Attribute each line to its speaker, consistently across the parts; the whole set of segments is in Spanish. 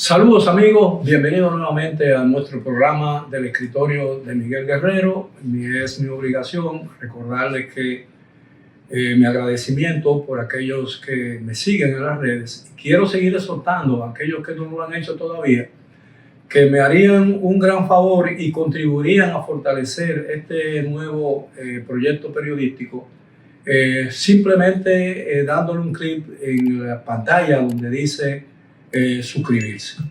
Speaker 1: Saludos amigos, bienvenidos nuevamente a nuestro programa del escritorio de Miguel Guerrero. Es mi obligación recordarles que mi agradecimiento por aquellos que me siguen en las redes. Quiero seguir exhortando a aquellos que no lo han hecho todavía, que me harían un gran favor y contribuirían a fortalecer este nuevo proyecto periodístico, simplemente dándole un clic en la pantalla donde dice suscribirse.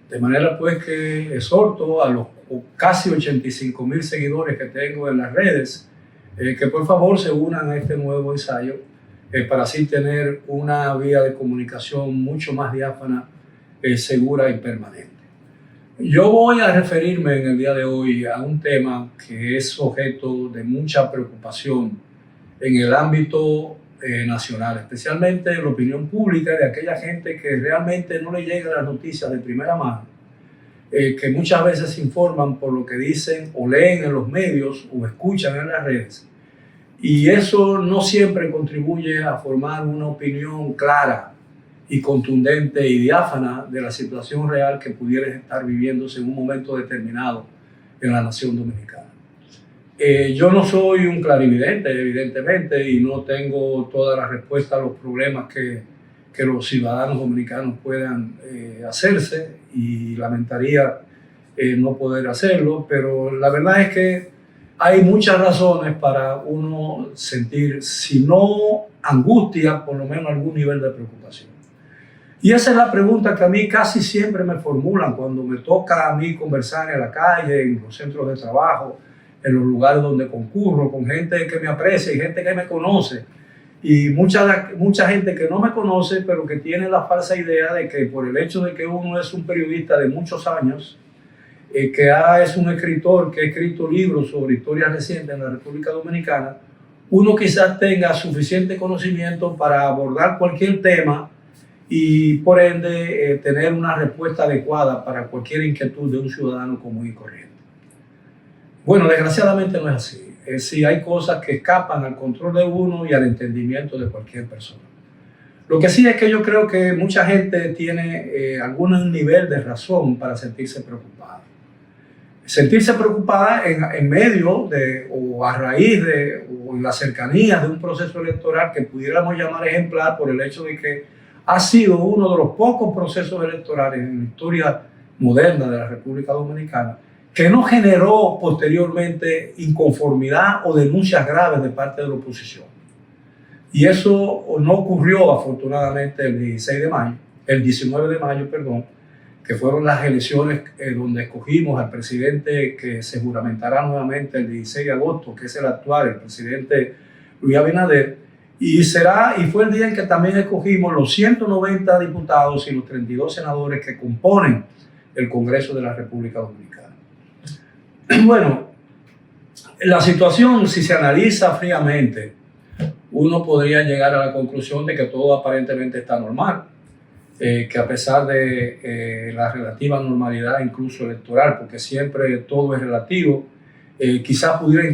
Speaker 1: De manera pues que exhorto a los casi 85,000 seguidores que tengo en las redes que por favor se unan a este nuevo ensayo para así tener una vía de comunicación mucho más diáfana, segura y permanente. Yo voy a referirme en el día de hoy a un tema que es objeto de mucha preocupación en el ámbito nacional, especialmente en la opinión pública de aquella gente que realmente no le llega las noticias de primera mano, que muchas veces se informan por lo que dicen o leen en los medios o escuchan en las redes. Y eso no siempre contribuye a formar una opinión clara y contundente y diáfana de la situación real que pudiera estar viviéndose en un momento determinado en la nación dominicana. Yo no soy un clarividente, evidentemente, y no tengo todas las respuestas a los problemas que los ciudadanos dominicanos puedan hacerse, y lamentaría no poder hacerlo, pero la verdad es que hay muchas razones para uno sentir, si no angustia, por lo menos algún nivel de preocupación. Y esa es la pregunta que a mí casi siempre me formulan cuando me toca a mí conversar en la calle, en los centros de trabajo, en los lugares donde concurro, con gente que me aprecia y gente que me conoce, y mucha gente que no me conoce, pero que tiene la falsa idea de que por el hecho de que uno es un periodista de muchos años, es un escritor que ha escrito libros sobre historias recientes en la República Dominicana, uno quizás tenga suficiente conocimiento para abordar cualquier tema y por ende tener una respuesta adecuada para cualquier inquietud de un ciudadano común y corriente. Bueno, desgraciadamente no es así. Es decir, hay cosas que escapan al control de uno y al entendimiento de cualquier persona. Lo que sí es que yo creo que mucha gente tiene algún nivel de razón para sentirse preocupada. Sentirse preocupada en medio de, o a raíz de, o en la cercanía de un proceso electoral que pudiéramos llamar ejemplar por el hecho de que ha sido uno de los pocos procesos electorales en la historia moderna de la República Dominicana que no generó posteriormente inconformidad o denuncias graves de parte de la oposición. Y eso no ocurrió afortunadamente el 19 de mayo, que fueron las elecciones donde escogimos al presidente que se juramentará nuevamente el 16 de agosto, que es el actual, el presidente Luis Abinader, y fue el día en que también escogimos los 190 diputados y los 32 senadores que componen el Congreso de la República Dominicana. Bueno, la situación, si se analiza fríamente, uno podría llegar a la conclusión de que todo aparentemente está normal, que a pesar de la relativa normalidad incluso electoral, porque siempre todo es relativo, quizás pudiera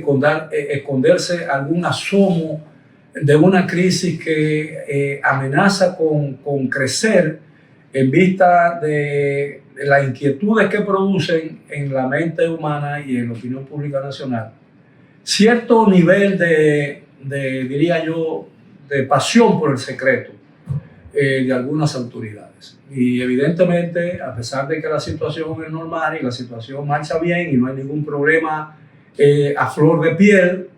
Speaker 1: esconderse algún asomo de una crisis que amenaza con crecer en vista de las inquietudes que producen en la mente humana y en la opinión pública nacional cierto nivel diría yo, de pasión por el secreto de algunas autoridades. Y evidentemente, a pesar de que la situación es normal y la situación marcha bien y no hay ningún problema a flor de piel,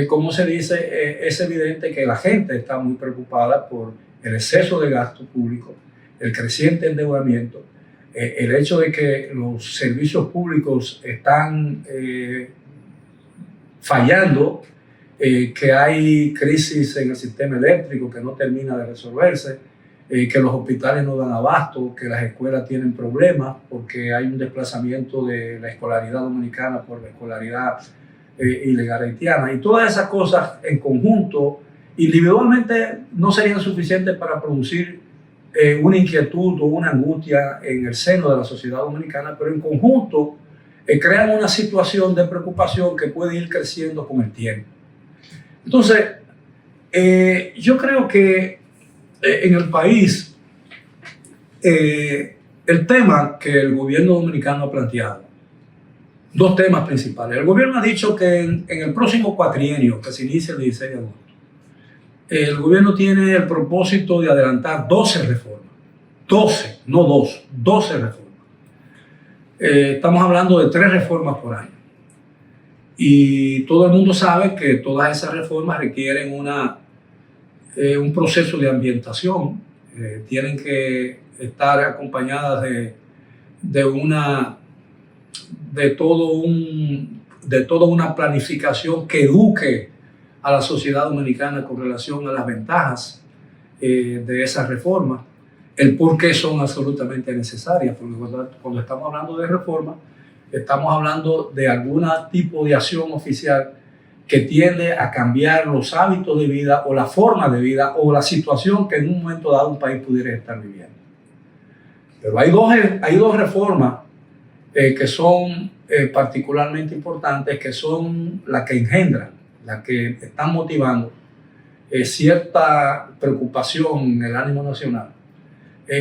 Speaker 1: como se dice, es evidente que la gente está muy preocupada por el exceso de gasto público, el creciente endeudamiento, el hecho de que los servicios públicos están fallando, que hay crisis en el sistema eléctrico que no termina de resolverse, que los hospitales no dan abasto, que las escuelas tienen problemas porque hay un desplazamiento de la escolaridad dominicana por la escolaridad ilegal haitiana, y todas esas cosas en conjunto individualmente no serían suficientes para producir una inquietud o una angustia en el seno de la sociedad dominicana, pero en conjunto crean una situación de preocupación que puede ir creciendo con el tiempo. Entonces, yo creo que en el país el tema que el gobierno dominicano ha planteado, dos temas principales. El gobierno ha dicho que en el próximo cuatrienio, que se inicia el 16 de agosto, el gobierno tiene el propósito de adelantar 12 reformas. 12, no 2, 12 reformas. Estamos hablando de 3 reformas por año. Y todo el mundo sabe que todas esas reformas requieren un proceso de ambientación. Tienen que estar acompañadas de toda una planificación que eduque a la sociedad dominicana con relación a las ventajas de esas reformas, el por qué son absolutamente necesarias, porque cuando estamos hablando de reformas, estamos hablando de algún tipo de acción oficial que tiende a cambiar los hábitos de vida o la forma de vida o la situación que en un momento dado un país pudiera estar viviendo. Pero hay dos reformas que son particularmente importantes, que son las que engendran, las que están motivando cierta preocupación en el ánimo nacional.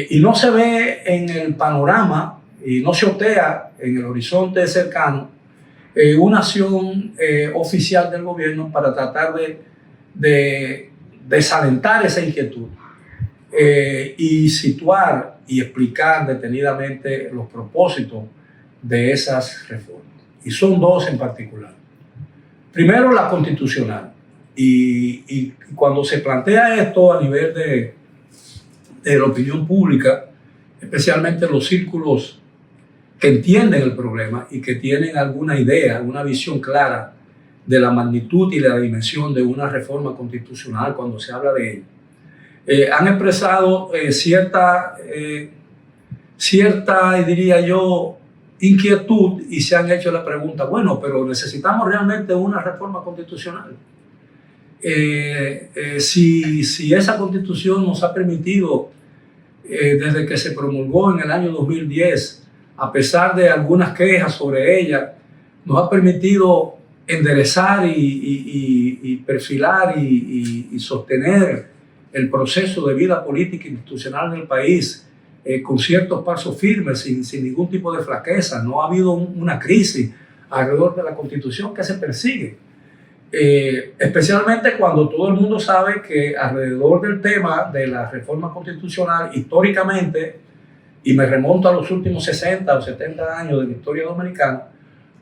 Speaker 1: Y no se ve en el panorama y no se otea en el horizonte cercano una acción oficial del gobierno para tratar de desalentar esa inquietud y situar y explicar detenidamente los propósitos de esas reformas. Y son dos en particular. Primero, la constitucional. Y cuando se plantea esto a nivel de la opinión pública, especialmente los círculos que entienden el problema y que tienen alguna idea, alguna visión clara de la magnitud y la dimensión de una reforma constitucional cuando se habla de ella, han expresado cierta, diría yo, inquietud y se han hecho la pregunta, bueno, pero ¿necesitamos realmente una reforma constitucional? Si esa constitución nos ha permitido, desde que se promulgó en el año 2010, a pesar de algunas quejas sobre ella, nos ha permitido enderezar y perfilar y sostener el proceso de vida política e institucional del país con ciertos pasos firmes, sin ningún tipo de flaqueza. No ha habido una crisis alrededor de la Constitución que se persigue. Especialmente cuando todo el mundo sabe que alrededor del tema de la reforma constitucional, históricamente, y me remonto a los últimos 60 o 70 años de la historia dominicana,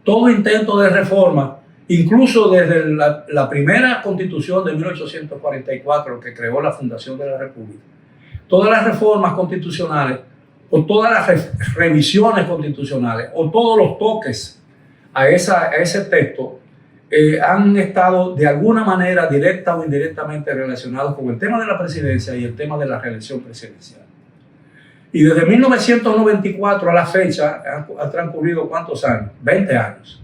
Speaker 1: todo intento de reforma, incluso desde la primera constitución de 1844 que creó la fundación de la República, todas las reformas constitucionales o todas las revisiones constitucionales o todos los toques a ese texto han estado de alguna manera directa o indirectamente relacionados con el tema de la presidencia y el tema de la reelección presidencial. Y desde 1994 a la fecha ha transcurrido ¿cuántos años? 20 años.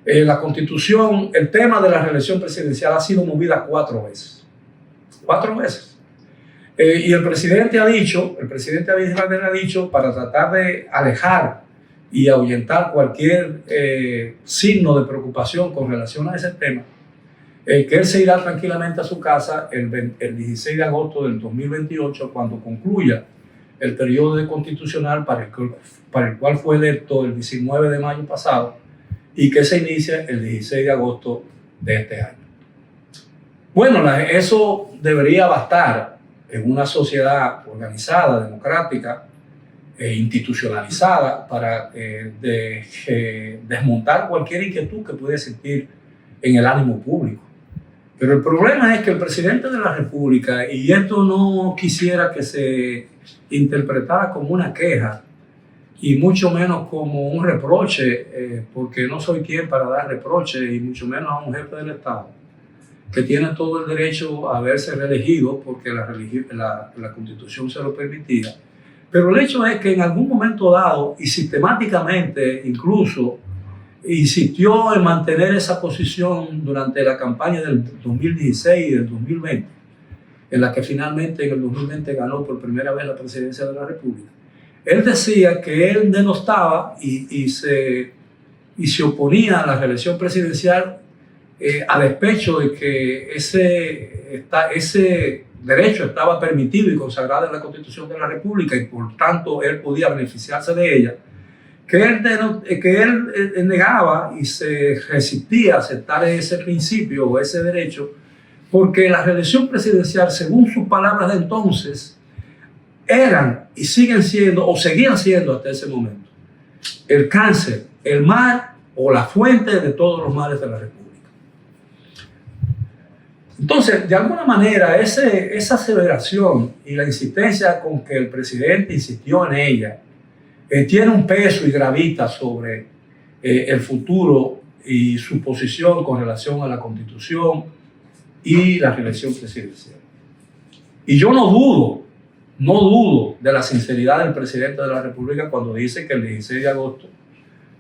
Speaker 1: La Constitución, el tema de la reelección presidencial ha sido movida 4 veces. 4 veces. Y el presidente Abinader ha dicho, para tratar de alejar y ahuyentar cualquier signo de preocupación con relación a ese tema, que él se irá tranquilamente a su casa el 16 de agosto del 2028, cuando concluya el periodo constitucional para el cual fue electo el 19 de mayo pasado y que se inicia el 16 de agosto de este año. Bueno, eso debería bastar en una sociedad organizada, democrática, institucionalizada para desmontar cualquier inquietud que puede existir en el ánimo público. Pero el problema es que el presidente de la República, y esto no quisiera que se interpretara como una queja y mucho menos como un reproche, porque no soy quien para dar reproche y mucho menos a un jefe del Estado que tiene todo el derecho a haberse reelegido porque la Constitución se lo permitía. Pero el hecho es que en algún momento dado y sistemáticamente incluso insistió en mantener esa posición durante la campaña del 2016 y del 2020, en la que finalmente en el 2020 ganó por primera vez la presidencia de la República. Él decía que él denostaba y se oponía a la reelección presidencial a despecho de que ese derecho estaba permitido y consagrado en la Constitución de la República y por tanto él podía beneficiarse de ella, que él negaba y se resistía a aceptar ese principio o ese derecho, porque la reelección presidencial, según sus palabras de entonces, eran y siguen siendo, o seguían siendo hasta ese momento, el cáncer, el mal o la fuente de todos los males de la República. Entonces, de alguna manera, esa aceleración y la insistencia con que el presidente insistió en ella, tiene un peso y gravita sobre el futuro y su posición con relación a la Constitución y la reelección presidencial. Y yo no dudo de la sinceridad del presidente de la República cuando dice que el 16 de agosto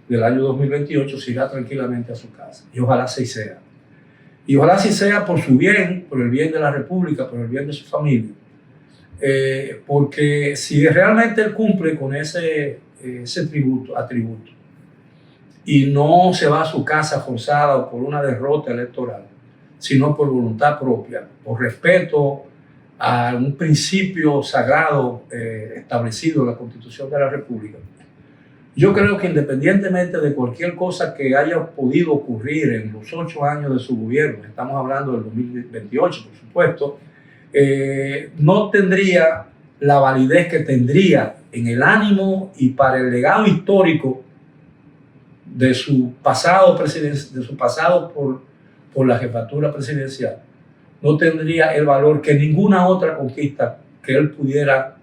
Speaker 1: del año 2028 se irá tranquilamente a su casa. Y ojalá así sea. Y ojalá así sea por su bien, por el bien de la República, por el bien de su familia. Porque si realmente él cumple con ese atributo y no se va a su casa forzada o por una derrota electoral, sino por voluntad propia, por respeto a un principio sagrado establecido en la Constitución de la República, yo creo que independientemente de cualquier cosa que haya podido ocurrir en los 8 años de su gobierno, estamos hablando del 2028, por supuesto, no tendría la validez que tendría en el ánimo y para el legado histórico de su pasado por la jefatura presidencial. No tendría el valor que ninguna otra conquista que él pudiera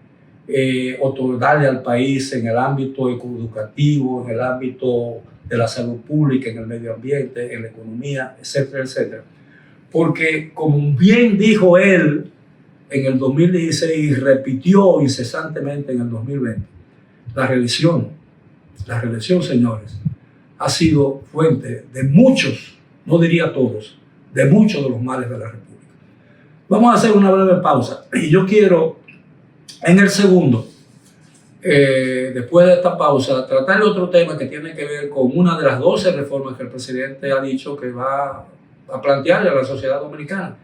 Speaker 1: otorgarle al país en el ámbito educativo, en el ámbito de la salud pública, en el medio ambiente, en la economía, etcétera, etcétera. Porque, como bien dijo él en el 2016 y repitió incesantemente en el 2020, la reelección, señores, ha sido fuente de muchos, no diría todos, de muchos de los males de la República. Vamos a hacer una breve pausa y yo quiero, en el segundo, después de esta pausa, tratar otro tema que tiene que ver con una de las 12 reformas que el presidente ha dicho que va a plantearle a la sociedad dominicana.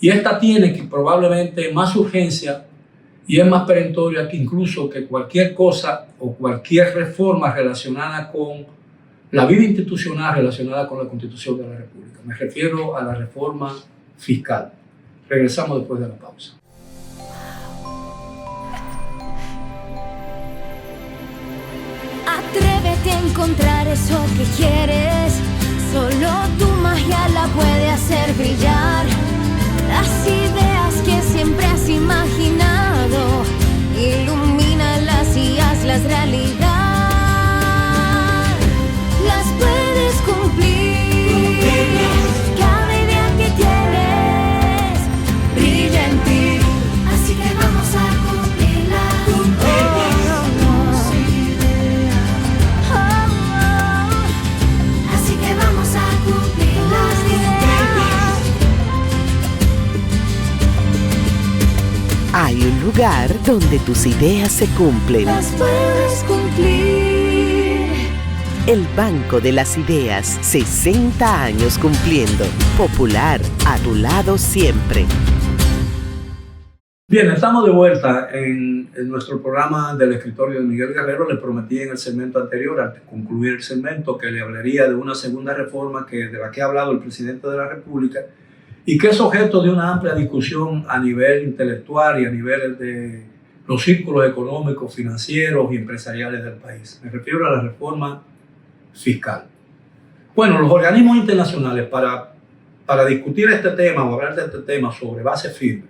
Speaker 1: Y esta tiene que probablemente más urgencia y es más perentoria que incluso que cualquier cosa o cualquier reforma relacionada con la vida institucional relacionada con la Constitución de la República. Me refiero a la reforma fiscal. Regresamos después de la pausa.
Speaker 2: Atrévete a encontrar eso que quieres. Solo tu magia la puede hacer brillar. Las ideas que siempre has imaginado, ilumínalas y hazlas realidad. Las puedes cumplir. Cada idea que tienes brilla en ti. Así que vamos a cumplirla. Así que vamos a cumplir las ideas.
Speaker 3: Hay un lugar donde tus ideas se cumplen.
Speaker 2: Las puedes cumplir.
Speaker 3: El Banco de las Ideas, 60 años cumpliendo. Popular, a tu lado siempre.
Speaker 1: Bien, estamos de vuelta en nuestro programa del escritorio de Miguel Guerrero. Le prometí en el segmento anterior, al concluir el segmento, que le hablaría de una segunda reforma de la que ha hablado el presidente de la República y que es objeto de una amplia discusión a nivel intelectual y a nivel de los círculos económicos, financieros y empresariales del país. Me refiero a la reforma fiscal. Bueno, los organismos internacionales para discutir este tema o hablar de este tema sobre base firme,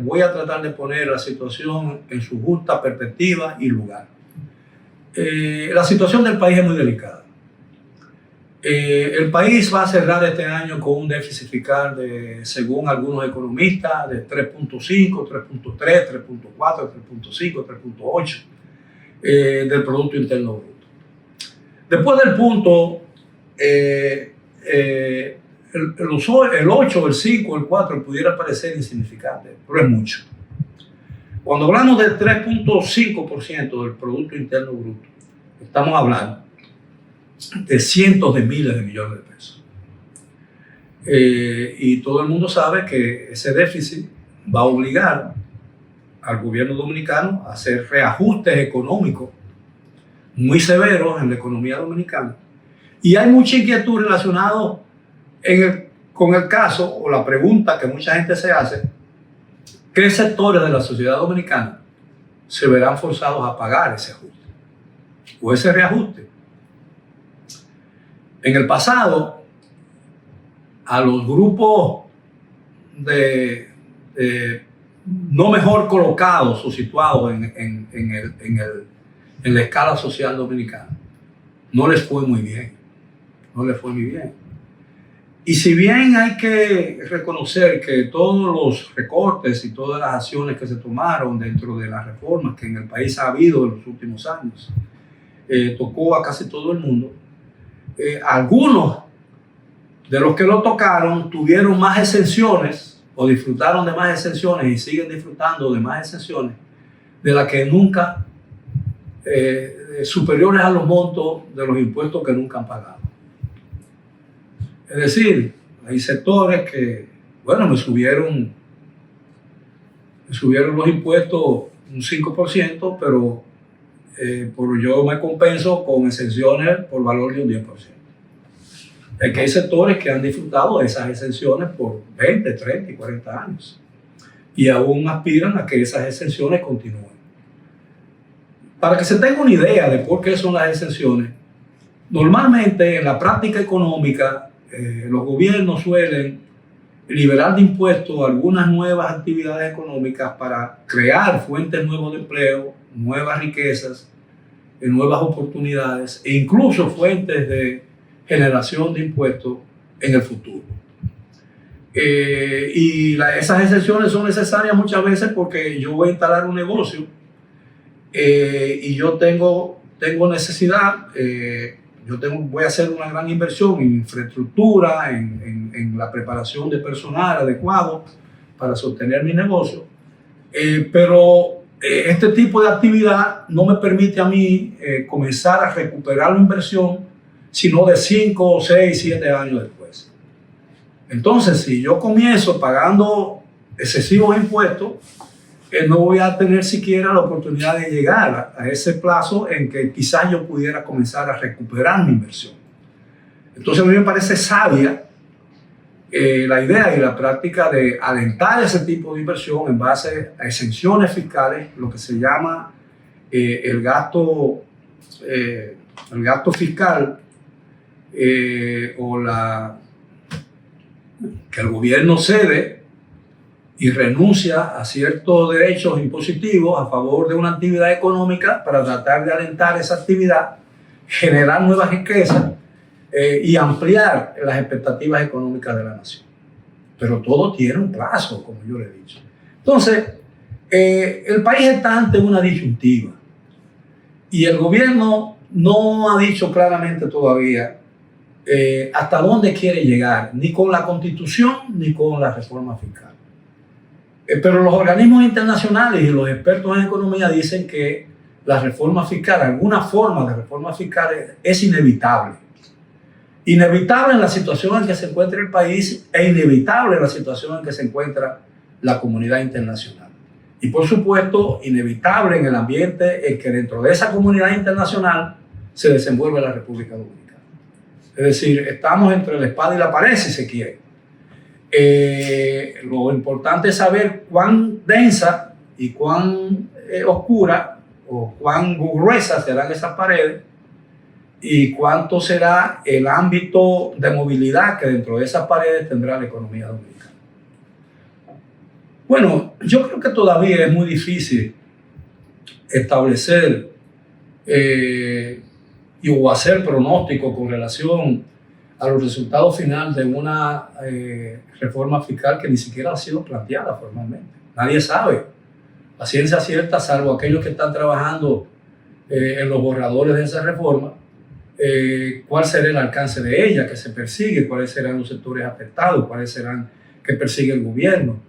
Speaker 1: voy a tratar de poner la situación en su justa perspectiva y lugar. La situación del país es muy delicada. El país va a cerrar este año con un déficit fiscal según algunos economistas, de 3.5, 3.3, 3.4, 3.5, 3.8 del Producto Interno Bruto. Después del punto, el 8, el 5, el 4 pudiera parecer insignificante, pero es mucho. Cuando hablamos del 3.5% del Producto Interno Bruto, estamos hablando de cientos de miles de millones de pesos. y todo el mundo sabe que ese déficit va a obligar al gobierno dominicano a hacer reajustes económicos muy severos en la economía dominicana. Y hay mucha inquietud relacionada con el caso o la pregunta que mucha gente se hace: ¿qué sectores de la sociedad dominicana se verán forzados a pagar ese ajuste o ese reajuste? En el pasado, a los grupos no mejor colocados o situados en la escala social dominicana, no les fue muy bien. No les fue muy bien. Y si bien hay que reconocer que todos los recortes y todas las acciones que se tomaron dentro de las reformas que en el país ha habido en los últimos años, tocó a casi todo el mundo, algunos de los que lo tocaron tuvieron más exenciones o disfrutaron de más exenciones y siguen disfrutando de más exenciones de las que nunca, superiores a los montos de los impuestos que nunca han pagado. Es decir, hay sectores que, bueno, me subieron los impuestos un 5%, pero yo me compenso con exenciones por valor de un 10%. Es que hay sectores que han disfrutado de esas exenciones por 20, 30 y 40 años y aún aspiran a que esas exenciones continúen. Para que se tenga una idea de por qué son las exenciones, normalmente en la práctica económica los gobiernos suelen liberar de impuestos algunas nuevas actividades económicas para crear fuentes nuevas de empleo, nuevas riquezas, nuevas oportunidades e incluso fuentes de generación de impuestos en el futuro. Esas exenciones son necesarias muchas veces porque yo voy a instalar un negocio y yo tengo necesidad, voy a hacer una gran inversión en infraestructura, en la preparación de personal adecuado para sostener mi negocio, pero este tipo de actividad no me permite a mí comenzar a recuperar la inversión sino de 5, 6, 7 años después. Entonces, si yo comienzo pagando excesivos impuestos, no voy a tener siquiera la oportunidad de llegar a ese plazo en que quizás yo pudiera comenzar a recuperar mi inversión. Entonces, a mí me parece sabia la idea y la práctica de alentar ese tipo de inversión en base a exenciones fiscales, lo que se llama el gasto fiscal, que el gobierno cede y renuncia a ciertos derechos impositivos a favor de una actividad económica para tratar de alentar esa actividad, generar nuevas riquezas y ampliar las expectativas económicas de la nación. Pero todo tiene un plazo, como yo le he dicho. Entonces, el país está ante una disyuntiva y el gobierno no ha dicho claramente todavía hasta dónde quiere llegar, ni con la Constitución ni con la reforma fiscal. Pero los organismos internacionales y los expertos en economía dicen que la reforma fiscal, alguna forma de reforma fiscal es inevitable. Inevitable en la situación en que se encuentra el país e inevitable en la situación en que se encuentra la comunidad internacional. Y por supuesto, inevitable en el ambiente en que dentro de esa comunidad internacional se desenvuelve la República Dominicana. Es decir, estamos entre la espada y la pared, si se quiere. Lo importante es saber cuán densa y cuán oscura o cuán gruesas serán esas paredes y cuánto será el ámbito de movilidad que dentro de esas paredes tendrá la economía dominicana. Bueno, yo creo que todavía es muy difícil establecer o hacer pronóstico con relación a los resultados finales de una reforma fiscal que ni siquiera ha sido planteada formalmente. Nadie sabe, a ciencia cierta, salvo aquellos que están trabajando en los borradores de esa reforma, cuál será el alcance de ella, que se persigue, cuáles serán los sectores afectados, cuáles serán que persigue el gobierno,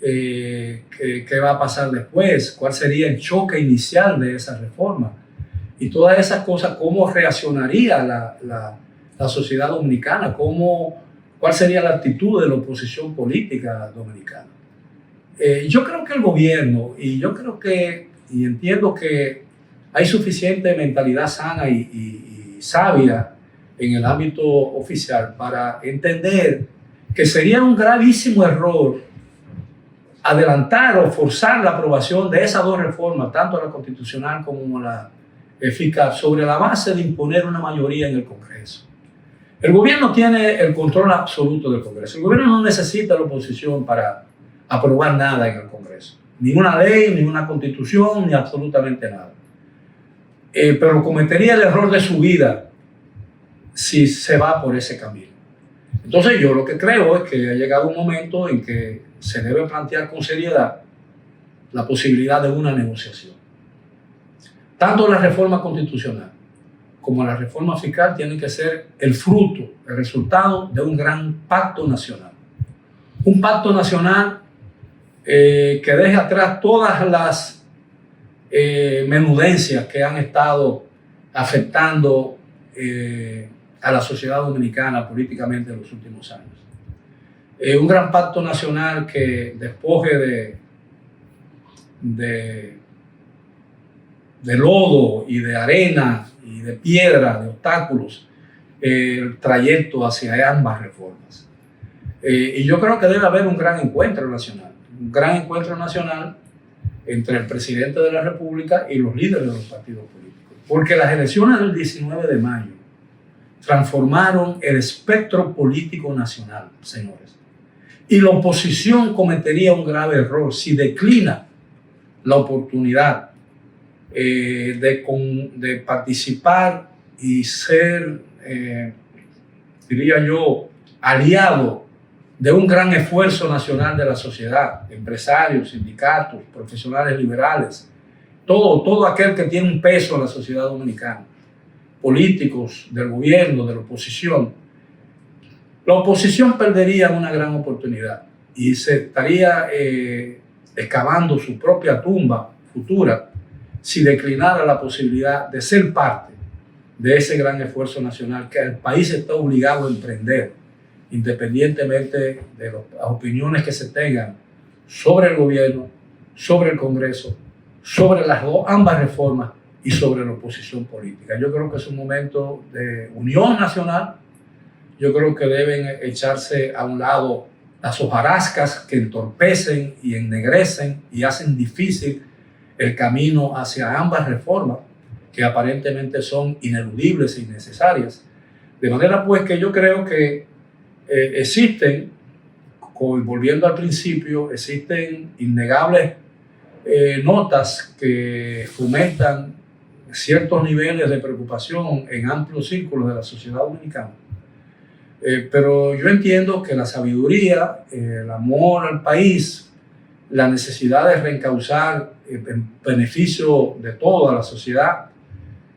Speaker 1: qué va a pasar después, cuál sería el choque inicial de esa reforma. Y todas esas cosas, cómo reaccionaría la sociedad dominicana, cómo ¿Cuál sería la actitud de la oposición política dominicana? Yo creo que el gobierno, y entiendo que hay suficiente mentalidad sana y sabia en el ámbito oficial para entender que sería un gravísimo error adelantar o forzar la aprobación de esas dos reformas, tanto la constitucional como la fiscal, sobre la base de imponer una mayoría en el Congreso. El gobierno tiene el control absoluto del Congreso. El gobierno no necesita la oposición para aprobar nada en el Congreso. Ni una ley, ni una constitución, ni absolutamente nada. Pero cometería el error de su vida si se va por ese camino. Entonces yo lo que creo es que ha llegado un momento en que se debe plantear con seriedad la posibilidad de una negociación. Tanto la reforma constitucional como la reforma fiscal tienen que ser el fruto, el resultado de un gran pacto nacional. Un pacto nacional que deje atrás todas las menudencias que han estado afectando a la sociedad dominicana políticamente en los últimos años. Un gran pacto nacional que despoje de lodo y de arena y de piedra, de obstáculos, el trayecto hacia ambas reformas. Y yo creo que debe haber un gran encuentro nacional entre el presidente de la República y los líderes de los partidos políticos. Porque las elecciones del 19 de mayo transformaron el espectro político nacional, señores. Y la oposición cometería un grave error si declina la oportunidad de participar y ser, diría yo, aliado de un gran esfuerzo nacional de la sociedad, empresarios, sindicatos, profesionales liberales, todo aquel que tiene un peso en la sociedad dominicana, políticos, del gobierno, de la oposición. La oposición perdería una gran oportunidad y se estaría excavando su propia tumba futura si declinara la posibilidad de ser parte de ese gran esfuerzo nacional que el país está obligado a emprender, independientemente de las opiniones que se tengan sobre el gobierno, sobre el Congreso, sobre ambas reformas y sobre la oposición política. Yo creo que es un momento de unión nacional. Yo creo que deben echarse a un lado las hojarascas que entorpecen y ennegrecen y hacen difícil el camino hacia ambas reformas, que aparentemente son ineludibles e innecesarias. De manera pues que yo creo que existen, volviendo al principio, existen innegables notas que fomentan ciertos niveles de preocupación en amplios círculos de la sociedad dominicana. Pero yo entiendo que la sabiduría, el amor al país, la necesidad de reencauzar en beneficio de toda la sociedad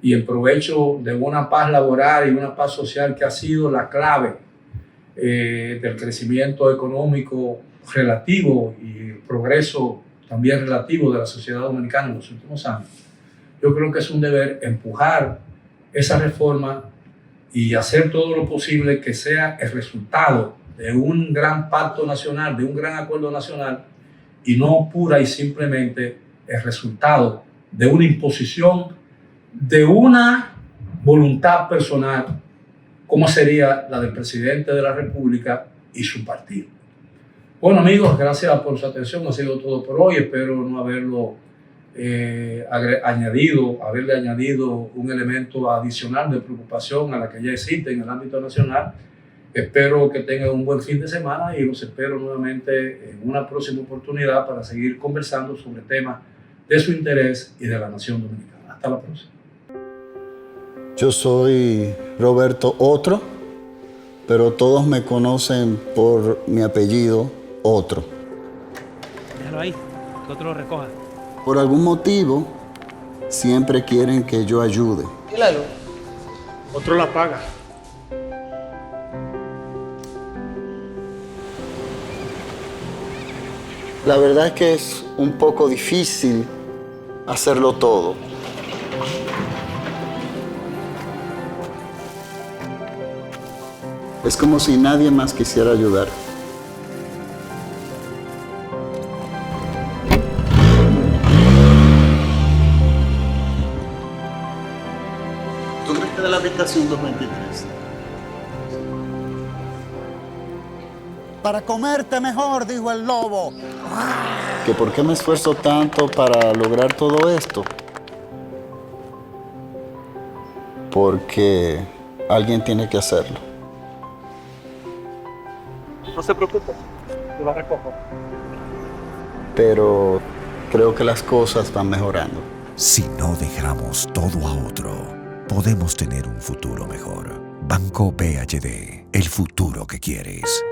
Speaker 1: y el provecho de una paz laboral y una paz social que ha sido la clave del crecimiento económico relativo y el progreso también relativo de la sociedad dominicana en los últimos años. Yo creo que es un deber empujar esa reforma y hacer todo lo posible que sea el resultado de un gran pacto nacional, de un gran acuerdo nacional, y no pura y simplemente el resultado de una imposición, de una voluntad personal, como sería la del presidente de la República y su partido. Bueno, amigos, gracias por su atención. Ha sido todo por hoy. Espero no haberle añadido un elemento adicional de preocupación a la que ya existe en el ámbito nacional. Espero que tengan un buen fin de semana y los espero nuevamente en una próxima oportunidad para seguir conversando sobre temas de su interés y de la nación dominicana. Hasta la próxima.
Speaker 4: Yo soy Roberto Otro, pero todos me conocen por mi apellido Otro.
Speaker 5: Déjalo ahí, que otro lo recoja.
Speaker 4: Por algún motivo, siempre quieren que yo ayude.
Speaker 6: Claro. Otro la paga.
Speaker 4: La verdad es que es un poco difícil hacerlo todo. Es como si nadie más quisiera ayudar. ¿Dónde queda la habitación 223?
Speaker 7: Para comerte mejor, dijo el lobo.
Speaker 4: ¿Que por qué me esfuerzo tanto para lograr todo esto? Porque alguien tiene que hacerlo.
Speaker 6: No se preocupe, yo la recojo.
Speaker 4: Pero creo que las cosas van mejorando.
Speaker 8: Si no dejamos todo a otro, podemos tener un futuro mejor. Banco BHD, el futuro que quieres.